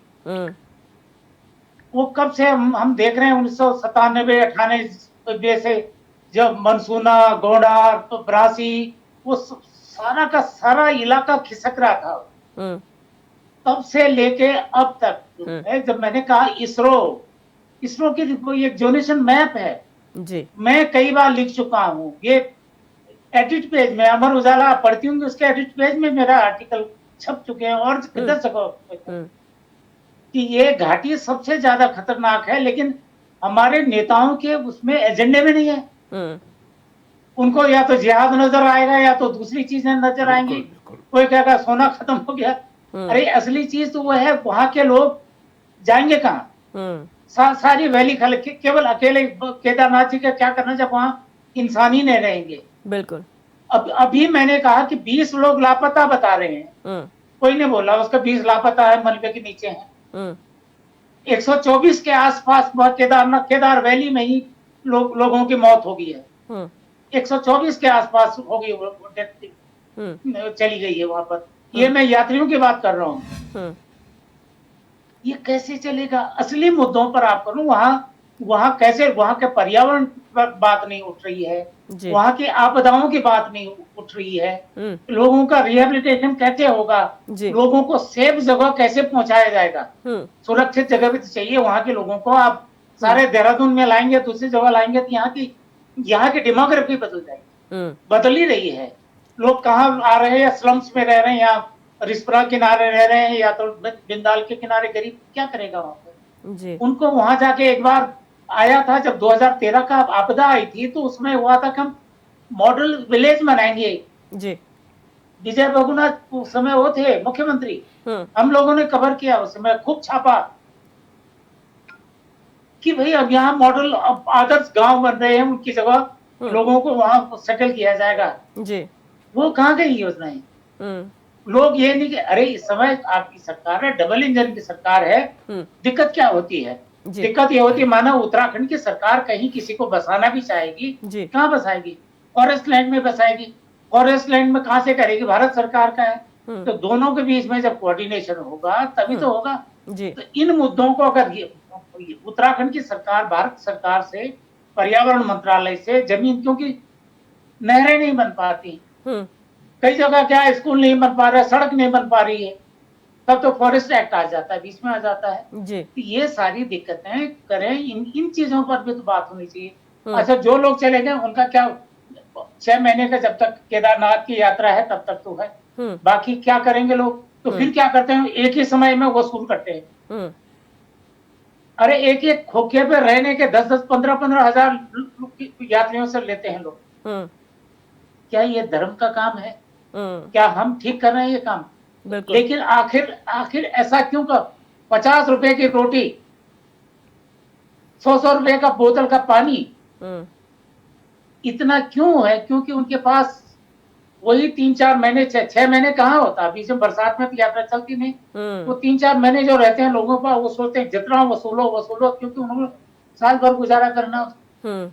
वो कब से हम देख रहे हैं 1997-98 से, जब मनसूना, गोंडा, तो बरासी, वो सारा का सारा इलाका खिसक रहा था, तब से लेके अब तक। जब मैंने कहा इसरो की कोई एक जोनेशन मैप है, जी, मैं कई बार लिख चुका हूँ। ये एडिट पेज में, अमर उजाला पढ़ती हूँ, उसके एडिट पेज में मेरा आर्टिकल छप चुके हैं और किधर सको कि ये घाटी सबसे ज्यादा खतरनाक है, लेकिन हमारे नेताओं के उसमें एजेंडे में नहीं है। उनको या तो जिहाद नजर आएगा या तो दूसरी चीजें नजर आएंगी। कोई कहेगा सोना खत्म हो गया, अरे असली चीज तो वो है, वहां के लोग जाएंगे कहाँ? सारी वैली केवल अकेले केदारनाथ जी का क्या करना जब वहां इंसान ही नहीं रहेंगे? बिल्कुल। अब अभी मैंने कहा कि 20 लोग लापता बता रहे हैं, कोई नहीं बोला उसका 20 लापता है, मलबे के नीचे हैं। 124 के आसपास केदार वैली में ही लोगों की मौत हो गई है। 124 के आसपास हो गई, डेथ चली गई है वहां पर। ये मैं यात्रियों की बात कर रहा हूँ। ये कैसे चलेगा? असली मुद्दों पर आप करूं, वहां कैसे, वहां के पर्यावरण पर बात नहीं उठ रही है, वहां की आपदाओं की बात नहीं उठ रही है, लोगों का रिहेबिलिटेशन कैसे होगा, लोगों को सेफ जगह कैसे पहुंचाया जाएगा? सुरक्षित जगह भी तो चाहिए वहां के लोगों को। आप सारे देहरादून में लाएंगे, दूसरी जगह लाएंगे, तो यहाँ की डेमोग्राफी बदल जाएगी, बदल ही रही है। लोग कहाँ आ रहे हैं? स्लम्स में रह रहे हैं, या रिस्पना किनारे रह रहे हैं, या तो बिंदाल के किनारे। गरीब क्या करेगा वहां पर? उनको वहां जाके एक बार आया था, जब 2013 का आपदा आई थी, तो उसमें हुआ था कि हम मॉडल विलेज बनाएंगे। जी, विजय रघुनाथ उस समय वो थे मुख्यमंत्री, हम लोगों ने कवर किया उस समय, खूब छापा कि भाई अब यहाँ मॉडल आदर्श गांव बन रहे हैं, उनकी जगह लोगों को वहां सेटल किया जाएगा। जी, वो कहाँ गई योजनाएं? लोग ये नहीं कि अरे इस समय आपकी सरकार है, डबल इंजन की सरकार है, दिक्कत क्या होती है? दिक्कत ये होती है, माना उत्तराखंड की सरकार कहीं किसी को बसाना भी चाहेगी, कहाँ बसाएगी? फॉरेस्ट लैंड में बसाएगी। फॉरेस्ट लैंड में कहाँ से करेगी? भारत सरकार का है। तो दोनों के बीच में जब कोऑर्डिनेशन होगा तभी तो होगा। तो इन मुद्दों को अगर उत्तराखंड की सरकार भारत सरकार से, पर्यावरण मंत्रालय से जमीन, क्योंकि नहरें नहीं बन पाती, कई जगह क्या स्कूल नहीं बन पा रहा है, सड़क नहीं बन पा रही है, तब तो फॉरेस्ट एक्ट आ जाता है, बीच में आ जाता है। तो ये सारी दिक्कतें करें, इन चीजों पर भी तो बात होनी चाहिए। अच्छा, जो लोग चले गए उनका क्या? 6 महीने का जब तक केदारनाथ की यात्रा है तब तक तो है, बाकी क्या करेंगे लोग? तो फिर क्या करते हैं? एक ही समय में वसूल करते हैं। अरे एक एक खोखे पे रहने के 10-10, 15-15 हजार यात्रियों से लेते हैं लोग। क्या ये धर्म का काम है? क्या हम ठीक कर रहे हैं ये काम? बिल्कुल। लेकिन आखिर ऐसा क्यों कर 50 रुपए की रोटी, 100 रुपए का बोतल का पानी, हम्म इतना क्यों है? क्योंकि उनके पास वही 3-4 महीने, 6 महीने कहाँ होता, बीच में बरसात में तो यात्रा चलती नहीं। वो हम्म 3-4 महीने जो रहते हैं लोगों पर, वो सोचते हैं जितना वसूलो वसूलो, क्योंकि उन्होंने साल भर गुजारा करना। हम्म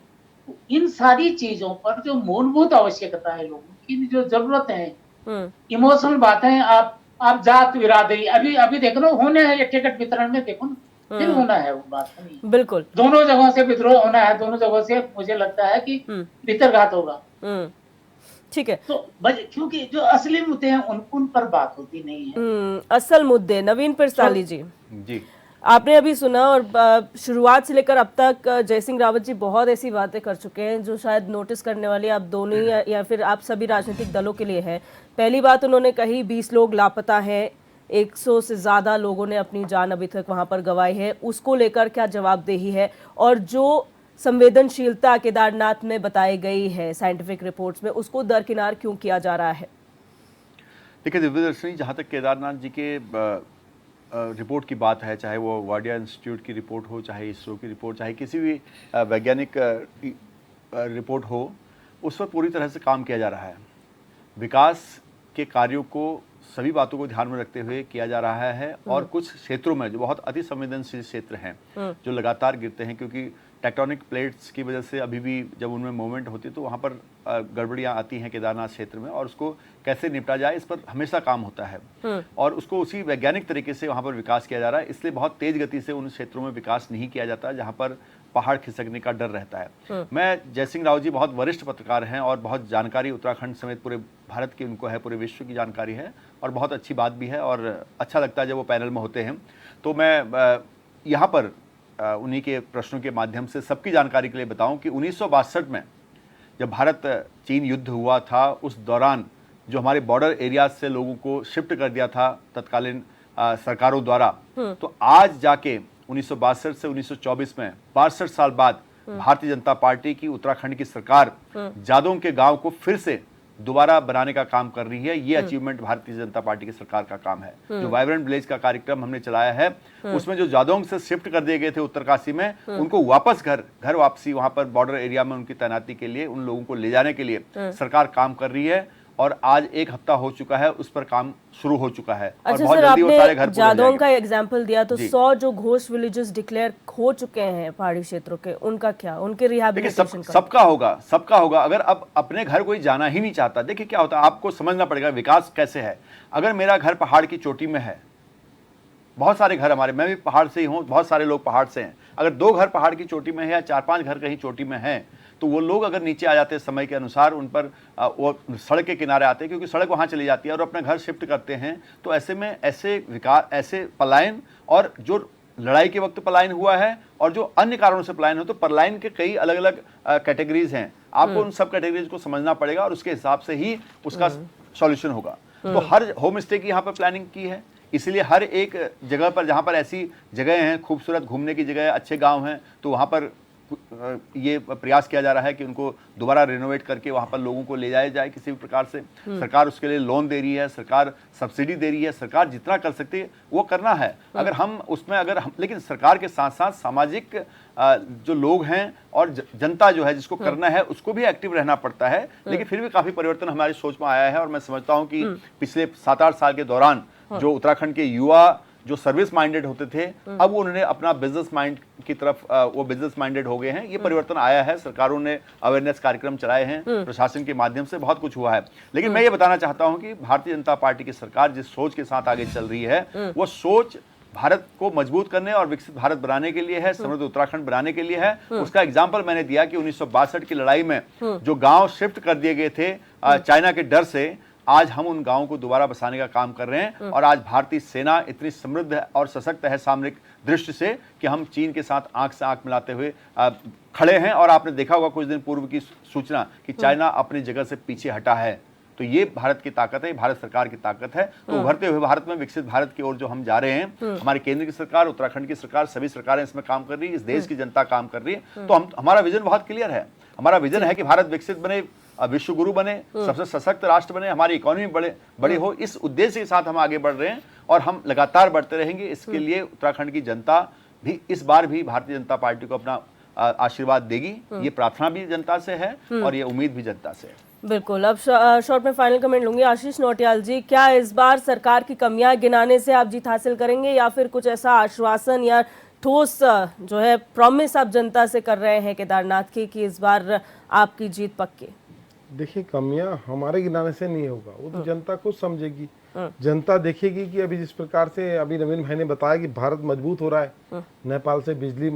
इन सारी चीजों पर जो मूलभूत आवश्यकता है, लोगों की जो जरूरत है, हम्म इमोशनल बातें, आप जात बिरादरी, अभी अभी देख लो, होने हैं ये टिकट वितरण में, देखो ना, फिर होना है, वो बात नहीं। बिल्कुल। दोनों जगहों से विद्रोह होना है, दोनों जगहों से मुझे लगता है कि हम्म भीतरघात होगा। हम्म ठीक है। तो क्योंकि जो असली मुद्दे हैं उन पर बात होती नहीं है। असल मुद्दे, नवीन पिरसाली जी, जी आपने अभी सुना और शुरुआत से लेकर अब तक जय सिंह रावत जी बहुत ऐसी बातें कर चुके हैं जो शायद नोटिस करने वाली आप दोनों या फिर आप सभी राजनीतिक दलों के लिए है। पहली बात उन्होंने कही 20 लोग लापता हैं, 100 से ज़्यादा लोगों ने अपनी जान अभी तक वहां पर गंवाई है, उसको लेकर क्या जवाबदेही है, और जो संवेदनशीलता केदारनाथ में बताई गई है साइंटिफिक रिपोर्ट्स में, उसको दरकिनार क्यों किया जा रहा है? देखिए दिव्यदर्शनी, जहाँ तक केदारनाथ जी के रिपोर्ट की बात है, चाहे वो वाडिया इंस्टीट्यूट की रिपोर्ट हो, चाहे इसरो की रिपोर्ट, चाहे किसी भी वैज्ञानिक रिपोर्ट हो, उस पर पूरी तरह से काम किया जा रहा है। विकास के कार्यों को, सभी बातों को ध्यान में रखते हुए किया जा रहा है। और कुछ क्षेत्रों में जो बहुत अति संवेदनशील क्षेत्र हैं, जो लगातार गिरते हैं, क्योंकि टेक्टोनिक प्लेट्स की वजह से अभी भी जब उनमें मूवमेंट होती है तो वहाँ पर गड़बड़ियाँ आती हैं केदारनाथ क्षेत्र में, और उसको कैसे निपटा जाए इस पर हमेशा काम होता है। और उसको उसी वैज्ञानिक तरीके से वहाँ पर विकास किया जा रहा है। इसलिए बहुत तेज गति से उन क्षेत्रों में विकास नहीं किया जाता जहाँ पर पहाड़ खिसकने का डर रहता है। मैं जय सिंह रावत जी बहुत वरिष्ठ पत्रकार हैं और बहुत जानकारी उत्तराखंड समेत पूरे भारत की उनको है, पूरे विश्व की जानकारी है, और बहुत अच्छी बात भी है और अच्छा लगता है जब वो पैनल में होते हैं। तो मैं यहाँ पर उन्हीं के प्रश्नों के माध्यम से सबकी जानकारी के लिए बताऊं कि 1962 में जब भारत चीन युद्ध हुआ था, उस दौरान जो हमारे बॉर्डर एरियाज से लोगों को शिफ्ट कर दिया था तत्कालीन सरकारों द्वारा, तो आज जाके 1962 से 1924 में 62 साल बाद भारतीय जनता पार्टी की उत्तराखंड की सरकार जादोंग के गांव को फिर से दोबारा बनाने का काम कर रही है। ये अचीवमेंट भारतीय जनता पार्टी की सरकार का काम है। जो वाइब्रेंट विलेज का कार्यक्रम हमने चलाया है, उसमें जो जादोंग से शिफ्ट कर दिए गए थे उत्तरकाशी में, उनको वापस घर वापसी, वहां पर बॉर्डर एरिया में उनकी तैनाती के लिए, उन लोगों को ले जाने के लिए सरकार काम कर रही है। और आज 1 हफ्ता हो चुका है, उस पर काम शुरू हो चुका है। और अच्छा बहुत सर, जल्दी वो सारे घर आपने पूरे हो जादौंग जाएंगे। का एग्जाम्पल दिया, तो जी। 100 जो घोस्ट विलेजेस डिक्लेयर हो चुके हैं पहाड़ी क्षेत्रों के, उनका क्या, उनके देखिए रिहैबिलिटेशन का? सबका होगा। अगर अब अपने घर कोई जाना ही नहीं चाहता, देखिए क्या होता है, आपको समझना पड़ेगा विकास कैसे है। अगर मेरा घर पहाड़ की चोटी में है, बहुत सारे घर हमारे, मैं भी पहाड़ से ही हूँ, बहुत सारे लोग पहाड़ से हैं, अगर 2 घर पहाड़ की चोटी में है या 4-5 घर कहीं चोटी में हैं, तो वो लोग अगर नीचे आ जाते हैं समय के अनुसार, उन पर वो सड़क के किनारे आते हैं, क्योंकि सड़क वहाँ चली जाती है, और अपना घर शिफ्ट करते हैं। तो ऐसे में ऐसे विकास, ऐसे पलायन, और जो लड़ाई के वक्त पलायन हुआ है और जो अन्य कारणों से पलायन हो, तो पलायन के कई अलग अलग कैटेगरीज हैं। आपको उन सब कैटेगरीज को समझना पड़ेगा और उसके हिसाब से ही उसका सॉल्यूशन होगा। तो हर होम स्टे की यहाँ पर प्लानिंग की है, इसलिए हर एक जगह पर जहाँ पर ऐसी जगह हैं, खूबसूरत घूमने की जगह, अच्छे गांव हैं, तो वहाँ पर ये प्रयास किया जा रहा है कि उनको दोबारा रिनोवेट करके वहाँ पर लोगों को ले जाया जाए किसी भी प्रकार से। सरकार उसके लिए लोन दे रही है, सरकार सब्सिडी दे रही है, सरकार जितना कर सकती है वो करना है। अगर हम उसमें, लेकिन सरकार के साथ साथ सामाजिक जो लोग हैं और जनता जो है जिसको करना है, उसको भी एक्टिव रहना पड़ता है। लेकिन फिर भी काफ़ी परिवर्तन हमारी सोच में आया है, और मैं समझता हूँ कि पिछले 7-8 साल के दौरान जो उत्तराखंड के युवा जो सर्विस माइंडेड होते थे, अब उन्होंने अपना बिजनेस माइंड की तरफ वो बिजनेस माइंडेड हो गए हैं। ये परिवर्तन आया है, सरकारों ने अवेयरनेस कार्यक्रम चलाए हैं, प्रशासन के माध्यम से बहुत कुछ हुआ है। लेकिन मैं ये बताना चाहता हूं कि भारतीय जनता पार्टी की सरकार जिस सोच के साथ आगे चल रही है, वो सोच भारत को मजबूत करने और विकसित भारत बनाने के लिए है, समृद्ध उत्तराखंड बनाने के लिए है। उसका एग्जाम्पल मैंने दिया कि 1962 की लड़ाई में जो गांव शिफ्ट कर दिए गए थे चाइना के डर से, आज हम उन गांवों को दोबारा बसाने का काम कर रहे हैं। और आज भारतीय सेना इतनी समृद्ध और सशक्त है सामरिक दृष्टि से कि हम चीन के साथ आंख से आंख मिलाते हुए खड़े हैं। और आपने देखा होगा कुछ दिन पूर्व की सूचना कि चाइना अपनी जगह से पीछे हटा है। तो ये भारत की ताकत है, भारत सरकार की ताकत है। तो उभरते हुए भारत में, विकसित भारत की ओर जो हम जा रहे हैं, हमारी केंद्र की सरकार, उत्तराखंड की सरकार, सभी सरकारें इसमें काम कर रही है, इस देश की जनता काम कर रही है। तो हमारा विजन बहुत क्लियर है। हमारा विजन है कि भारत विकसित बने, विश्व गुरु बने, सबसे सशक्त राष्ट्र बने, हमारी इकोनॉमी बड़ी हो, इस उद्देश्य के साथ हम आगे बढ़ रहे हैं और हम लगातार बढ़ते रहेंगे। इसके लिए उत्तराखंड की जनता भी इस बार भी भारतीय जनता पार्टी को अपना आशीर्वाद देगी। ये प्रार्थना भी जनता से है और ये उम्मीद भी जनता से है। बिल्कुल। अब शॉर्ट में फाइनल कमेंट लूंगी। आशीष नौटियाल जी, क्या इस बार सरकार की कमियां गिनाने से आप जीत हासिल करेंगे या फिर कुछ ऐसा आश्वासन या ठोस जो है प्रॉमिस आप जनता से कर रहे हैं केदारनाथ की कि इस बार आपकी जीत पक्की? देखिए, कमियां हमारे गिनाने से नहीं होगा, वो तो जनता खुद समझेगी। जनता देखेगी कि अभी जिस प्रकार से अभी नवीन भाई ने बताया कि भारत मजबूत हो रहा है, नेपाल से बिजली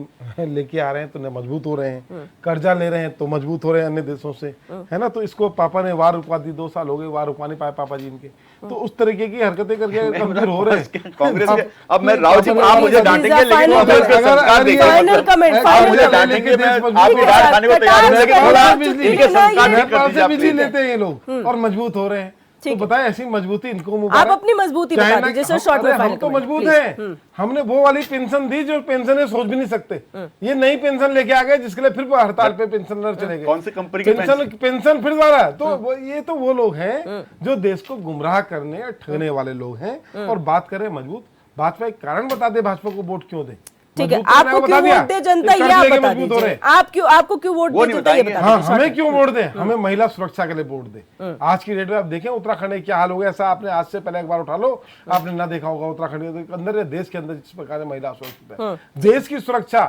लेके आ रहे हैं तो मजबूत हो रहे हैं, कर्जा ले रहे हैं तो मजबूत हो रहे हैं अन्य देशों से, है ना। तो इसको पापा ने वार रुकवा दी, 2 साल हो गए वार रुकवा नहीं पाए पापा जी इनके, तो उस तरीके की हरकतें करके कमजोर हो रहे हैं कांग्रेस के। अब मैं राव जी, आप मुझे डांटेंगे लेकिन आप इसका संस्कार देंगे, फाइनल कमेंट, आप मुझे डांटेंगे, मैं आपकी डांट खाने को तैयार हूं, लेकिन थोड़ा इनके संस्कार ठीक कर नेपाल दीजिए से आप, बिजली please। लेते हैं ये लोग और मजबूत हो रहे हैं। तो बताएं, ऐसी मजबूती इनको मुबारक। आप अपनी मजबूती बता चाइना- दीजिए सर, शॉर्ट में अरे, हम फाइनल तो कमेंट, मजबूत प्लीज। हैं। हमने वो वाली पेंशन दी जो पेंशन सोच भी नहीं सकते। ये नई पेंशन लेके आ गए जिसके लिए फिर वो हड़ताल पे पेंशनर चले गए। कौन सी कंपनी की पेंशन फिर द्वारा तो ये तो वो लोग हैं जो देश को गुमराह करने और ठगने वाले लोग हैं। और बात करें मजबूत, भाजपा एक कारण बता दे भाजपा को वोट क्यों दे। ठीक है, मजबूत करने आपको को क्यों बता दिया, वोट दे जनता, एक ये कर्ज आप लेके बता मजबूत हो दीजिए। रहे। आपको क्यों वोट वो दे नहीं जनता, ये बताएंगे। बता हाँ, दीजिए। हमें क्यों वोट दें, हमें महिला सुरक्षा के लिए वोट दें। आज की डेट में आप देखें उत्तराखंड में क्या हाल हो गया, ऐसा आपने आज से पहले एक बार उठा लो, आपने ना देखा होगा उत्तराखंड के अंदर, देश के अंदर जिस प्रकार से महिला सुरक्षित है। देश की सुरक्षा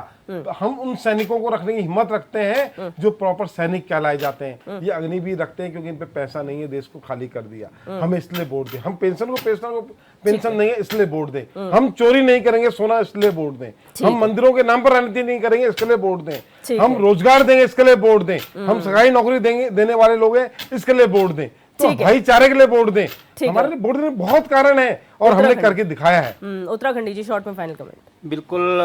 हम उन सैनिकों को रखने की हिम्मत रखते हैं जो प्रॉपर सैनिक कहलाए जाते हैं। ये अग्निवीर रखते हैं क्योंकि इन पे पैसा नहीं है, देश को खाली कर दिया, हमें इसलिए वोट दें। हम पेंशन नहीं है इसलिए वोट दें। हम चोरी नहीं करेंगे सोना इसलिए वोट दें। हम मंदिरों के नाम पर राजनीति नहीं करेंगे इसके लिए वोट दें। हम रोजगार देंगे इसके लिए वोट दें। हम सरकारी नौकरी देने वाले लोग हैं इसके लिए वोट दें। तो भाईचारे के लिए वोट दें। हमारे लिए वोट देने बहुत कारण है और हमने करके दिखाया है। उत्तराखंडी जी, शॉर्ट में फाइनल कमेंट। बिल्कुल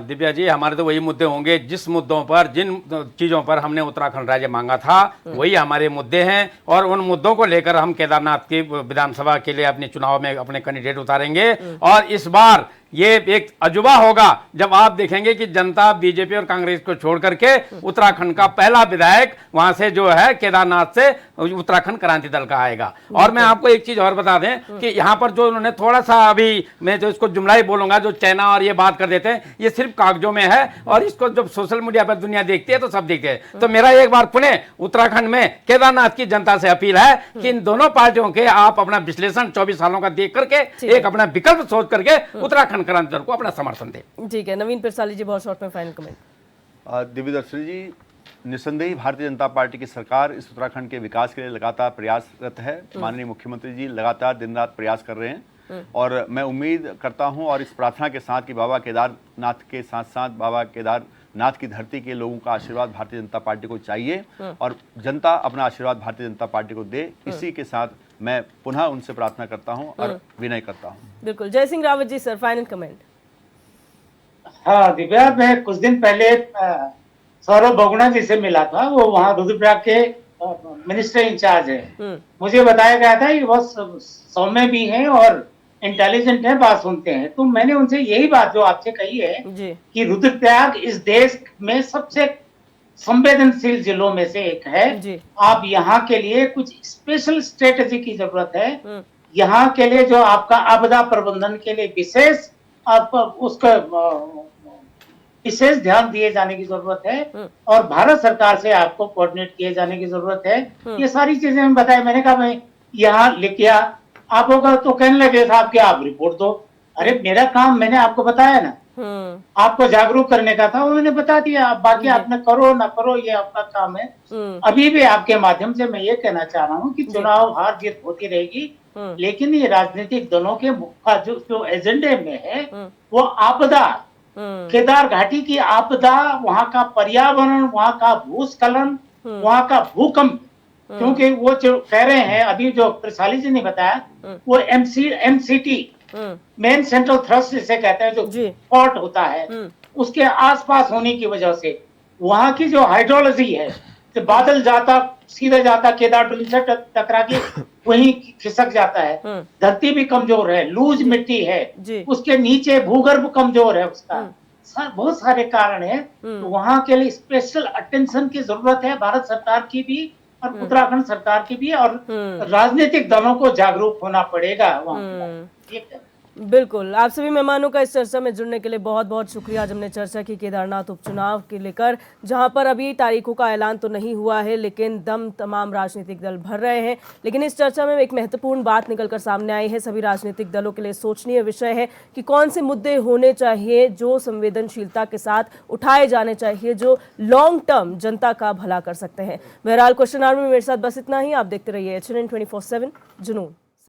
दिव्या जी, हमारे तो वही मुद्दे होंगे जिस मुद्दों पर, जिन चीज़ों पर हमने उत्तराखंड राज्य मांगा था वही हमारे मुद्दे हैं। और उन मुद्दों को लेकर हम केदारनाथ की विधानसभा के लिए अपने चुनाव में अपने कैंडिडेट उतारेंगे। और इस बार ये एक अजूबा होगा जब आप देखेंगे कि जनता बीजेपी और कांग्रेस को छोड़ करके उत्तराखंड का पहला विधायक वहां से जो है केदारनाथ से उत्तराखंड क्रांति दल का आएगा। और मैं आपको एक चीज और बता दें कि यहाँ पर जो उन्होंने थोड़ा सा, अभी मैं जो इसको जुमलाई बोलूंगा, जो चाइना और ये बात कर देते हैं, ये सिर्फ कागजों में है और इसको जब सोशल मीडिया पर दुनिया देखती है तो सब देखते हैं। तो मेरा एक बार पुनः उत्तराखंड में केदारनाथ की जनता से अपील है कि इन दोनों पार्टियों के आप अपना विश्लेषण 24 सालों का देख करके एक अपना विकल्प सोच करके उत्तराखंड क्रांति दल को अपना समर्थन दें। ठीक है, नवीन पिरसाली जी, बहुत शॉर्ट में फाइनल कमेंट। दिव्यदर्शनी जी, निस्संदेही भारतीय जनता पार्टी की सरकार इस उत्तराखंड के विकास के लिए लगातार प्रयासरत है। माननीय मुख्यमंत्री जी लगातार दिन रात प्रयास कर रहे हैं और मैं उम्मीद करता हूं और इस प्रार्थना के साथ कि बाबा केदारनाथ के साथ साथ बाबा केदारनाथ की धरती के लोगों का आशीर्वाद भारतीय जनता पार्टी को चाहिए और जनता अपना आशीर्वाद भारतीय जनता पार्टी को दे। इसी के साथ मैं पुनः उनसे प्रार्थना करता हूं और विनय करता हूं। बिल्कुल। जय Singh Rawat ji sir, final comment. हाँ दिव्या, मैं कुछ दिन पहले सौरभ बहुगुणा जी से मिला था, वो वहाँ रुद्रप्रयाग के मिनिस्टर इंचार्ज है। मुझे बताया गया था कि बहुत सौम्य भी हैं और इंटेलिजेंट है, बात सुनते हैं। तो मैंने उनसे यही बात जो आपसे कही है कि रुद्रप्रयाग इस देश में सबसे संवेदनशील जिलों में से एक है। आप यहाँ के लिए कुछ स्पेशल स्ट्रेटेजी की जरूरत है। यहाँ के लिए जो आपका आपदा प्रबंधन के लिए विशेष आप उसका विशेष ध्यान दिए जाने की जरूरत है और भारत सरकार से आपको कोऑर्डिनेट किए जाने की जरूरत है। ये सारी चीजें मैं बताया। मैंने कहा मैं यहाँ लिख लिया, आप होगा तो कहने लगे साहब कि आप रिपोर्ट दो। अरे मेरा काम मैंने आपको बताया ना, आपको जागरूक करने का था, वो मैंने बता दिया। आप बाकी आपने करो ना करो ये आपका काम है। अभी भी आपके माध्यम से मैं ये कहना चाह रहा हूँ कि चुनाव हार जीत होती रहेगी, लेकिन ये राजनीतिक दलों के जो एजेंडे में है वो आपदा, केदार घाटी की आपदा, वहां का पर्यावरण, वहां का भूस्खलन, वहां का भूकंप, क्योंकि वो जो कह रहे हैं अभी जो प्रसाली जी ने बताया, वो MCT मेन सेंट्रल थ्रस्ट जिसे कहते हैं, जो फॉल्ट होता है उसके आसपास होने की वजह से वहां की जो हाइड्रोलॉजी है, तो बादल जाता सीधा जाता केदार से टकरा के वहीं खिसक जाता है। धरती भी कमजोर है, लूज मिट्टी है, उसके नीचे भूगर्भ कमजोर है, उसका बहुत सारे कारण है। तो वहां के लिए स्पेशल अटेंशन की जरूरत है भारत सरकार की भी और उत्तराखंड सरकार की भी है, और राजनीतिक दलों को जागरूक होना पड़ेगा वहाँ। बिल्कुल। आप सभी मेहमानों का इस चर्चा में जुड़ने के लिए बहुत बहुत शुक्रिया। आज हमने चर्चा की केदारनाथ उपचुनाव के लेकर, जहां पर अभी तारीखों का ऐलान तो नहीं हुआ है लेकिन दम तमाम राजनीतिक दल भर रहे हैं। लेकिन इस चर्चा में एक महत्वपूर्ण बात निकलकर सामने आई है, सभी राजनीतिक दलों के लिए सोचनीय विषय है कि कौन से मुद्दे होने चाहिए जो संवेदनशीलता के साथ उठाए जाने चाहिए, जो लॉन्ग टर्म जनता का भला कर सकते हैं। बहरहाल क्वेश्चन आवर में मेरे साथ बस इतना ही। आप देखते रहिए HNN 24/7 जुनून।